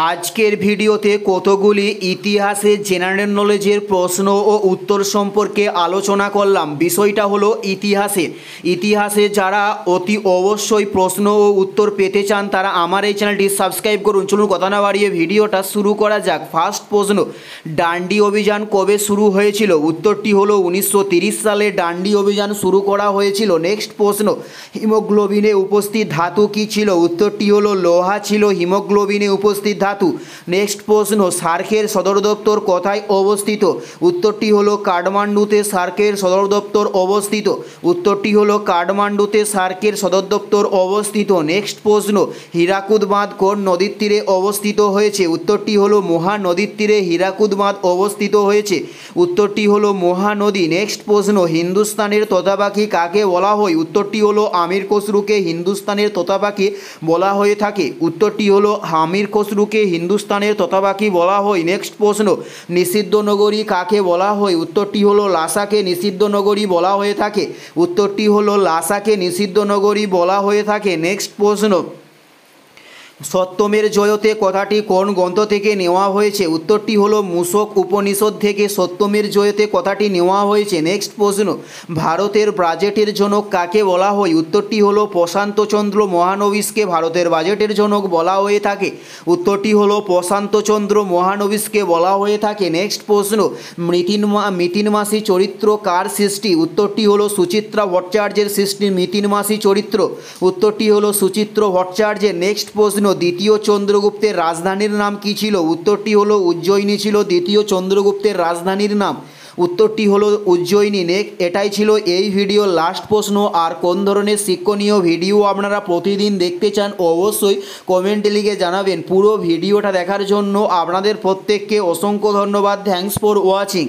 আজকের ভিডিওতে কতগুলি ইতিহাসে জেনারেল নলেজের প্রশ্ন ও উত্তর সম্পর্কে আলোচনা করলাম। বিষয়টা হলো ইতিহাসে যারা অতি অবশ্যই প্রশ্ন ও উত্তর পেতে চান তারা আমার এই চ্যানেলটি সাবস্ক্রাইব করুন। চলুন কথা না বাড়িয়ে ভিডিওটা শুরু করা যাক। ফার্স্ট প্রশ্ন, ডান্ডি অভিযান কবে শুরু হয়েছিল? উত্তরটি হলো 1930 সালে ডান্ডি অভিযান শুরু করা হয়েছিল। নেক্সট প্রশ্ন, হিমোগ্লোবিনে উপস্থিত ধাতু কী ছিল? উত্তরটি হলো লোহা ছিল হিমোগ্লোবিনে উপস্থিত ধাতু। নেক্সট প্রশ্ন, সার্কের সদর দপ্তর কোথায় অবস্থিত? উত্তরটি হলো কাঠমান্ডুতে সার্কের সদর দপ্তর অবস্থিত। উত্তরটি হলো কাঠমান্ডুতে সার্কের সদর দপ্তর অবস্থিত। নেক্সট প্রশ্ন, হীরাকুদ বাঁধ কোন নদীর তীরে অবস্থিত হয়েছে? উত্তরটি হলো মহানদীর তীরে হীরাকুদ বাঁধ অবস্থিত হয়েছে। উত্তরটি হলো মহানদী। নেক্সট প্রশ্ন, হিন্দুস্তানের তোতা পাখি কাকে বলা হয়? উত্তরটি হলো আমির খসরুকে হিন্দুস্তানের তোতা পাখি বলা হয়ে থাকে। উত্তরটি হলো আমির খসরুকে হিন্দুস্তানের তোতা পাখি বলা হয়। নেক্সট প্রশ্ন, নিষিদ্ধ নগরী কাকে বলা হয়? উত্তরটি হলো লাসাকে নিষিদ্ধ নগরী বলা হয়ে থাকে। উত্তরটি হলো লাসাকে নিষিদ্ধ নগরী বলা হয়ে থাকে। নেক্সট প্রশ্ন, সত্যমের জয়তে কথাটি কোন গ্রন্থ থেকে নেওয়া হয়েছে? উত্তরটি হলো মূসক উপনিষদ থেকে সত্যমের জয়তে কথাটি নেওয়া হয়েছে। নেক্সট প্রশ্ন, ভারতের বাজেটের জনক কাকে বলা হয়? উত্তরটি হলো প্রশান্তচন্দ্র মহানবিশকে ভারতের বাজেটের জনক বলা হয়ে থাকে। উত্তরটি হলো প্রশান্তচন্দ্র মহানবিশকে বলা হয়ে থাকে। নেক্সট প্রশ্ন, মিতিন মাসি চরিত্র কার সৃষ্টি? উত্তরটি হলো সুচিত্রা ভট্টাচার্যের সৃষ্টি মিতিন মাসি চরিত্র। উত্তরটি হলো সুচিত্র ভট্টাচার্যের। নেক্সট প্রশ্ন, দ্বিতীয় চন্দ্রগুপ্তের রাজধানীর নাম কী ছিল? উত্তরটি হলো উজ্জয়িনী ছিল দ্বিতীয় চন্দ্রগুপ্তের রাজধানীর নাম। উত্তরটি হলো উজ্জয়িনী। এটাই ছিল এই ভিডিওর লাস্ট প্রশ্ন। আর কোন ধরনের শিক্ষণীয় ভিডিও আপনারা প্রতিদিন দেখতে চান অবশ্যই কমেন্টে লিখে জানাবেন। পুরো ভিডিওটা দেখার জন্য আপনাদের প্রত্যেককে অসংখ্য ধন্যবাদ। Thanks for watching.